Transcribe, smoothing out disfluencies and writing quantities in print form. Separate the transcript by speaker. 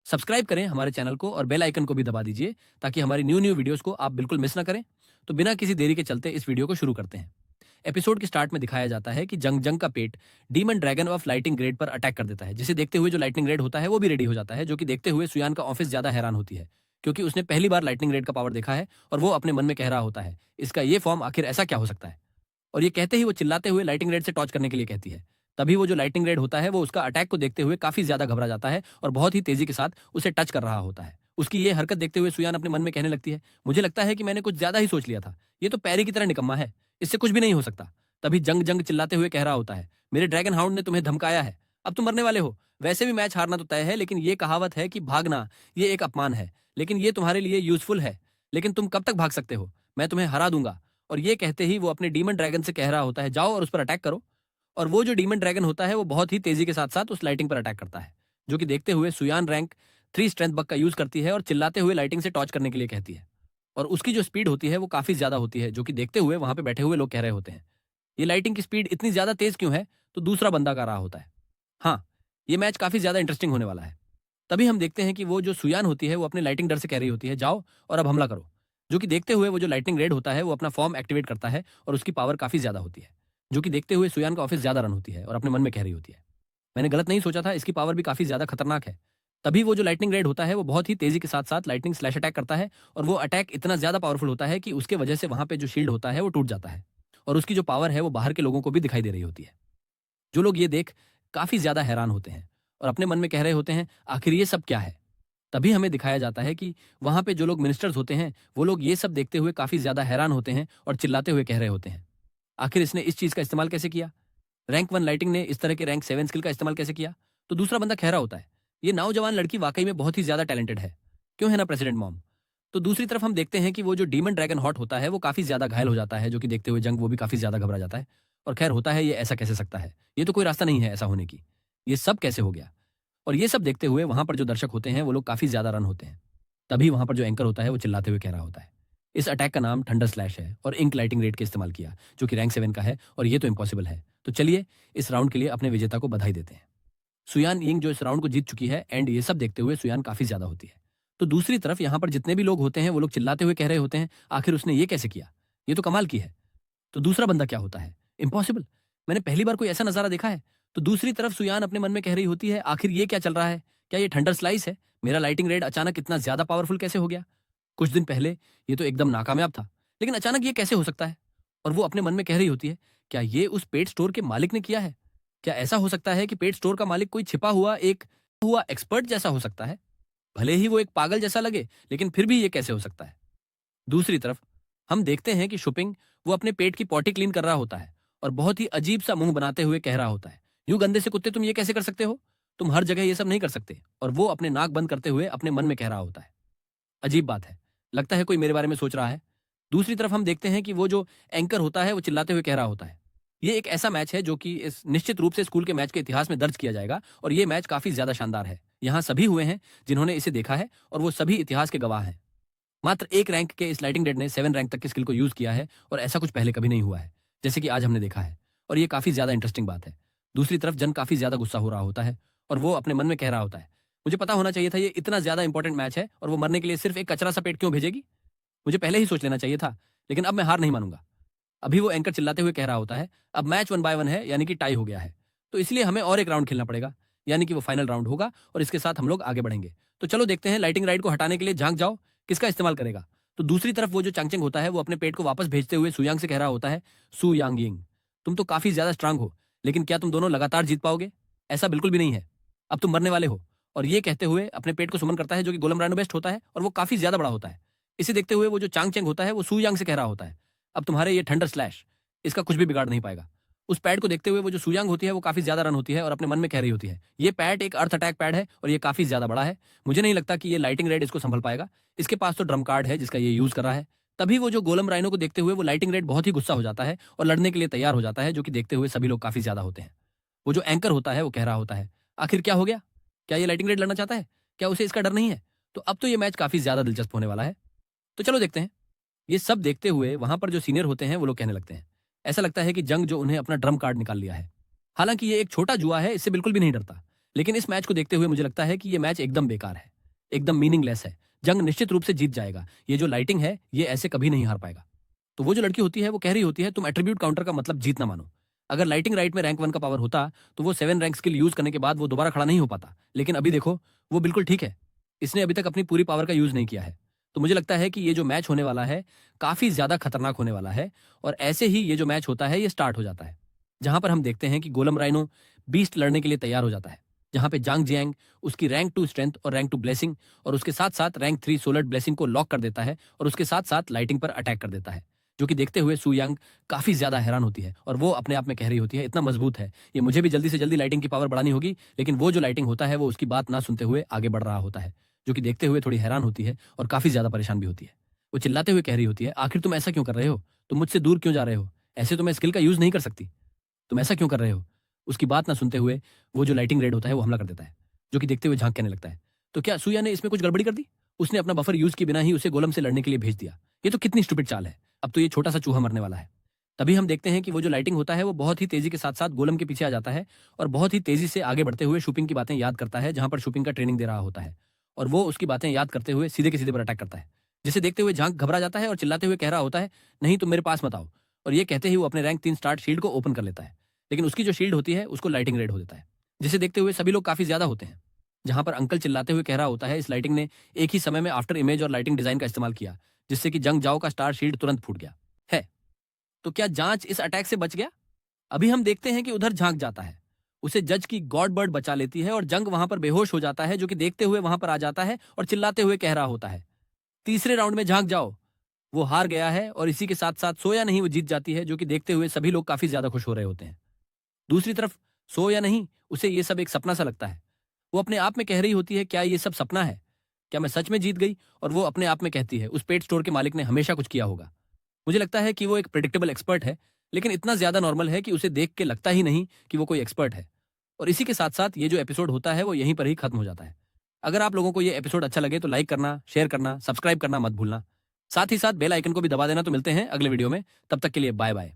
Speaker 1: Subscribe करें हमारे channel को और बेल आइकन को भी दबा दीजिए ताकि हमारी न्यू वीडियोस को आप बिल्कुल मिस ना करें। तो बिना किसी देरी के चलते इस वीडियो को शुरू करते हैं। एपिसोड के स्टार्ट में दिखाया जाता है कि जंग जंग का pet demon dragon of lightning grade पर अटैक कर देता है, जिसे देखते हुए जो लाइटनिंग ग्रेड होता है वो भी रेडी हो जाता है, जो कि देखते हुए सुयान का ऑफिस ज्यादा हैरान होती है क्योंकि उसने पहली बार लाइटनिंग ग्रेड का पावर देखा है और वो अपने मन में कह रहा होता है, इसका ये फॉर्म आखिर ऐसा क्या हो सकता है। और ये कहते ही वो चिल्लाते हुए लाइटिंग रेड से टॉर्च करने के लिए कहती है। तभी वो जो लाइटिंग रेड होता है वो उसका अटैक को देखते हुए काफी ज्यादा घबरा जाता है और बहुत ही तेजी के साथ उसे टच कर रहा होता है। उसकी ये हरकत देखते हुए सुयान अपने मन में कहने लगती है, मुझे लगता है कि मैंने कुछ ज्यादा ही सोच लिया था, ये तो पैरी की तरह निकम्मा है, इससे कुछ भी नहीं हो सकता। तभी जंग जंग चिल्लाते हुए कह रहा होता है, मेरे ड्रैगन हाउंड ने तुम्हें धमकाया है, अब तुम मरने वाले हो। वैसे भी मैच हारना तो तय है, लेकिन ये कहावत है कि भागना ये एक अपमान है, लेकिन ये तुम्हारे लिए यूजफुल है। लेकिन तुम कब तक भाग सकते हो, मैं तुम्हें हरा दूंगा। और ये कहते ही वो अपने डीमन ड्रैगन से कह रहा होता है, जाओ और उस पर अटैक करो। और वो जो डीमन ड्रैगन होता है वो बहुत ही तेजी के साथ साथ उस लाइटिंग पर अटैक करता है, जो कि देखते हुए सुयान रैंक 3 स्ट्रेंथ बग का यूज करती है और चिल्लाते हुए लाइटिंग से टॉर्च करने के लिए कहती है। और उसकी जो स्पीड होती है वो काफी ज्यादा होती है, जो कि देखते हुए वहां पे बैठे हुए लोग कह रहे होते हैं, ये लाइटिंग की स्पीड इतनी ज्यादा तेज क्यों है। तो दूसरा बंदा का रहा होता है, हाँ, ये मैच काफी ज्यादा इंटरेस्टिंग होने वाला है। तभी हम देखते हैं कि वो जो सुयान होती है वो अपने लाइटिंग डर से कह रही होती है, जाओ और अब हमला करो। जो कि देखते हुए वो जो लाइटिंग रेड होता है वो अपना फॉर्म एक्टिवेट करता है और उसकी पावर काफी ज्यादा होती है, जो कि देखते हुए सुयान का ऑफिस ज्यादा रन होती है और अपने मन में कह रही होती है, मैंने गलत नहीं सोचा था, इसकी पावर भी काफी ज्यादा खतरनाक है। तभी वो जो लाइटनिंग रेड होता है वो बहुत ही तेजी के साथ साथ लाइटनिंग स्लैश अटैक करता है और वो अटैक इतना ज्यादा पावरफुल होता है कि उसके वजह से वहां पे जो शील्ड होता है वो टूट जाता है और उसकी जो पावर है वो बाहर के लोगों को भी दिखाई दे रही होती है। जो लोग ये देख काफी ज्यादा हैरान होते हैं और अपने मन में कह रहे होते हैं, आखिर ये सब क्या है। तभी हमें दिखाया जाता है कि वहां पे जो लोग मिनिस्टर्स होते हैं वो लोग ये सब देखते हुए काफी ज्यादा हैरान होते हैं और चिल्लाते हुए कह रहे होते हैं, आखिर इसने इस चीज का इस्तेमाल कैसे किया। रैंक 1 लाइटिंग ने इस तरह के रैंक 7 स्किल का इस्तेमाल कैसे किया। तो दूसरा बंदा कह रहा होता है, ये नौजवान लड़की वाकई में बहुत ही ज्यादा टैलेंटेड है, क्यों है ना प्रेसिडेंट मॉम। तो दूसरी तरफ हम देखते हैं कि वो जो डीमन ड्रैगन हॉट होता है वो काफी ज्यादा घायल हो जाता है, जो कि देखते हुए जंग वो भी काफी ज्यादा घबरा जाता है और खैर होता है, ये ऐसा कैसे सकता है, ये तो कोई रास्ता नहीं है ऐसा होने की, ये सब कैसे हो गया। और ये सब देखते हुए वहां पर जो दर्शक होते हैं वो लोग काफी ज्यादा रन होते हैं। तभी वहां पर जो एंकर होता है वो चिल्लाते हुए कह रहा होता है, इस अटैक का नाम थंडर स्लैश है और इंक लाइटिंग रेट के इस्तेमाल किया, जो कि रैंक 7 का है और ये तो इम्पॉसिबल है। तो चलिए इस राउंड के लिए अपने विजेता को बधाई देते हैं। सुयान यिंग जो इस राउंड को जीत चुकी है एंड ये सब देखते हुए सुयान काफी ज्यादा होती है। तो दूसरी तरफ यहाँ पर जितने भी लोग होते हैं वो लोग चिल्लाते हुए कह रहे होते हैं, आखिर उसने ये कैसे किया, ये तो कमाल की है। तो दूसरा बंदा क्या होता है, इम्पॉसिबल, मैंने पहली बार कोई ऐसा नजारा देखा है। तो दूसरी तरफ सुयान अपने मन में कह रही होती है, आखिर ये क्या चल रहा है, क्या ये थंडर स्लाइस है, मेरा लाइटिंग रेड अचानक इतना ज्यादा पावरफुल कैसे हो गया। कुछ दिन पहले ये तो एकदम नाकामयाब था, लेकिन अचानक ये कैसे हो सकता है। और वो अपने मन में कह रही होती है, क्या ये उस पेट स्टोर के मालिक ने किया है। क्या ऐसा हो सकता है कि पेट स्टोर का मालिक कोई छिपा हुआ एक्सपर्ट जैसा हो सकता है। भले ही वो एक पागल जैसा लगे, लेकिन फिर भी ये कैसे हो सकता है। दूसरी तरफ हम देखते हैं कि शुपिंग वो अपने पेट की पॉटी क्लीन कर रहा होता है और बहुत ही अजीब सा मुंह बनाते हुए कह रहा होता है, यूं गंदे से कुत्ते तुम ये कैसे कर सकते हो, तुम हर जगह ये सब नहीं कर सकते। और वो अपने नाक बंद करते हुए अपने मन में कह रहा होता है, अजीब बात है, लगता है कोई मेरे बारे में सोच रहा है। दूसरी तरफ हम देखते हैं कि वो जो एंकर होता है वो चिल्लाते हुए कह रहा होता है, ये एक ऐसा मैच है जो कि इस निश्चित रूप से स्कूल के मैच के इतिहास में दर्ज किया जाएगा और ये मैच काफी ज्यादा शानदार है। यहाँ सभी हुए हैं जिन्होंने इसे देखा है और वो सभी इतिहास के गवाह हैं। मात्र एक रैंक के इस लाइटिंग डेड ने 7 रैंक तक की स्किल को यूज किया है और ऐसा कुछ पहले कभी नहीं हुआ है, जैसे कि आज हमने देखा है। और ये काफी ज्यादा इंटरेस्टिंग बात है। दूसरी तरफ जन काफी ज्यादा गुस्सा हो रहा होता है और वो अपने मन में कह रहा होता है, मुझे पता होना चाहिए था ये इतना ज्यादा इंपॉर्टेंट मैच है और वो मरने के लिए सिर्फ एक कचरा सा पेट क्यों भेजेगी। मुझे पहले ही सोच लेना चाहिए था, लेकिन अब मैं हार नहीं मानूंगा। अभी वो एंकर चिल्लाते हुए कह रहा होता है, अब मैच 1 बाय 1 है, यानी कि टाई हो गया है, तो इसलिए हमें और एक राउंड खेलना पड़ेगा, यानी कि वो फाइनल राउंड होगा और इसके साथ हम लोग आगे बढ़ेंगे। तो चलो देखते हैं, लाइटिंग राइड को हटाने के लिए झांक जाओ, किसका इस्तेमाल करेगा। तो दूसरी तरफ वो जो चांगचेंग होता है वो अपने पेट को वापस भेजते हुए सुयांग से कह रहा होता है, सु यांग यिंग, तुम तो काफी ज्यादा स्ट्रांग हो, लेकिन क्या तुम दोनों लगातार जीत पाओगे। ऐसा बिल्कुल भी नहीं है, अब तुम मरने वाले हो। और ये कहते हुए अपने पेट को सुमन करता है, जो कि गोलम राइनो बेस्ट होता है और वो काफी ज्यादा बड़ा होता है। इसे देखते हुए वो जो चांगचेंग होता है वो सु यांग से कह रहा होता है, अब तुम्हारे ये थंडर स्लैश, इसका कुछ भी बिगाड़ नहीं पाएगा। उस पैड को देखते हुए वो जो सुयांग होती है वो काफी ज्यादा रन होती है और अपने मन में कह रही होती है, ये पैड एक अर्थ अटैक पैड है और ये काफी ज्यादा बड़ा है, मुझे नहीं लगता कि ये लाइटिंग रेड इसको संभल पाएगा। इसके पास तो ड्रम कार्ड है जिसका ये यूज कर रहा है। तभी वो जो गोलम राइनो को देखते हुए वो लाइटिंग रेड बहुत ही गुस्सा हो जाता है और लड़ने के लिए तैयार हो जाता है, जो कि देखते हुए सभी लोग काफी ज्यादा होते हैं। वो जो एंकर होता है वो कह रहा होता है, आखिर क्या हो गया, क्या ये लाइटिंग रेड लड़ना चाहता है, क्या उसे इसका डर नहीं है। तो अब तो ये मैच काफी ज्यादा दिलचस्प होने वाला है, तो चलो देखते हैं। ये सब देखते हुए वहां पर जो सीनियर होते हैं वो लोग कहने लगते हैं, ऐसा लगता है कि जंग जो उन्हें अपना ड्रम कार्ड निकाल लिया है। हालांकि ये एक छोटा जुआ है, इससे बिल्कुल भी नहीं डरता, लेकिन इस मैच को देखते हुए मुझे लगता है कि ये मैच एकदम बेकार है, एकदम मीनिंगलेस है। जंग निश्चित रूप से जीत जाएगा। ये जो लाइटिंग है, ये ऐसे कभी नहीं हार पाएगा। तो वो जो लड़की होती है, वो कह रही होती है, तुम एट्रीब्यूट काउंटर का मतलब जीत ना मानो। अगर लाइटिंग राइट में रैंक 1 का पावर होता, तो वो 7 रैंक स्किल यूज करने के बाद वो दोबारा खड़ा नहीं हो पाता। लेकिन अभी देखो, वो बिल्कुल ठीक है। इसने अभी तक अपनी पूरी पावर का यूज नहीं किया है। तो मुझे लगता है कि ये जो मैच होने वाला है, काफी ज्यादा खतरनाक होने वाला है। और ऐसे ही ये जो मैच होता है, ये स्टार्ट हो जाता है, जहां पर हम देखते हैं कि गोलम राइनो बीस्ट लड़ने के लिए तैयार हो जाता है। जहां पे जांग जियांग उसकी रैंक 2 स्ट्रेंथ और रैंक 2 ब्लेसिंग और उसके साथ साथ रैंक 3 सोलर ब्लेसिंग को लॉक कर देता है और उसके साथ साथ लाइटिंग पर अटैक कर देता है, जो कि देखते हुए सू यांग काफी ज्यादा हैरान होती है। और वो अपने आप में कह रही होती है, इतना मजबूत है ये, मुझे भी जल्दी से जल्दी लाइटिंग की पावर बढ़ानी होगी। लेकिन वो जो लाइटिंग होता है, वो उसकी बात ना सुनते हुए आगे बढ़ रहा होता है, जो कि देखते हुए थोड़ी हैरान होती है और काफी ज्यादा परेशान भी होती है। वो चिल्लाते हुए कह रही होती है, आखिर तुम ऐसा क्यों कर रहे हो? तुम मुझसे दूर क्यों जा रहे हो? ऐसे तो मैं स्किल का यूज नहीं कर सकती। तुम ऐसा क्यों कर रहे हो? उसकी बात ना सुनते हुए वो जो लाइटिंग रेड होता है, वो हमला कर देता है, जो कि देखते हुए झांक कहने लगता है, तो क्या सूया ने इसमें कुछ गड़बड़ी कर दी? उसने अपना बफर यूज किए बिना ही उसे गोलम से लड़ने के लिए भेज दिया। ये तो कितनी स्टूपिड चाल है। अब तो ये छोटा सा चूहा मरने वाला है। तभी हम देखते हैं कि वो जो लाइटिंग होता है, वो बहुत ही तेजी के साथ साथ गोलम के पीछे आ जाता है और बहुत ही तेजी से आगे बढ़ते हुए शुपिंग की बातें याद करता है, जहां पर शुपिंग का ट्रेनिंग दे रहा होता है। और वो उसकी बातें याद करते हुए सीधे के सीधे पर अटैक करता है, जिसे देखते हुए झांक घबरा जाता है और चिल्लाते हुए कह रहा होता है, नहीं तुम मेरे पास मत आओ। और ये कहते ही वो अपने रैंक 3 स्टार्ट शील्ड को ओपन कर लेता है। लेकिन उसकी जो शील्ड होती है, उसको लाइटिंग रेड हो देता है, जिसे देखते हुए सभी लोग काफी ज्यादा होते हैं। जहां पर अंकल चिल्लाते हुए कह रहा होता है, इस लाइटिंग ने एक ही समय में आफ्टर इमेज और लाइटिंग डिजाइन का इस्तेमाल किया, जिससे कि जंग जाओ का स्टार शील्ड तुरंत फूट गया है। तो क्या जांच इस अटैक से बच गया? अभी हम देखते हैं कि उधर झांक जाता है, उसे जज की गॉड बर्ड बचा लेती है और जंग वहां पर बेहोश हो जाता है, जो कि देखते हुए वहां पर आ जाता है और चिल्लाते हुए कह रहा होता है, तीसरे राउंड में झांक जाओ। वो हार गया है और इसी के साथ साथ सोया नहीं वो जीत जाती है, जो कि देखते हुए सभी लोग काफी ज्यादा खुश हो रहे होते हैं। दूसरी तरफ सोया नहीं, उसे ये सब एक सपना सा लगता है। वो अपने आप में कह रही होती है, क्या ये सब सपना है? क्या मैं सच में जीत गई? और वो अपने आप में कहती है, उस पेट स्टोर के मालिक ने हमेशा कुछ किया होगा। मुझे लगता है कि वो एक प्रेडिक्टेबल एक्सपर्ट है, लेकिन इतना ज्यादा नॉर्मल है कि उसे देख के लगता ही नहीं कि वो कोई एक्सपर्ट है। और इसी के साथ साथ ये जो एपिसोड होता है, वो यहीं पर ही खत्म हो जाता है। अगर आप लोगों को ये एपिसोड अच्छा लगे तो लाइक करना, शेयर करना, सब्सक्राइब करना मत भूलना। साथ ही साथ बेल आइकन को भी दबा देना। तो मिलते हैं अगले वीडियो में, तब तक के लिए बाय बाय।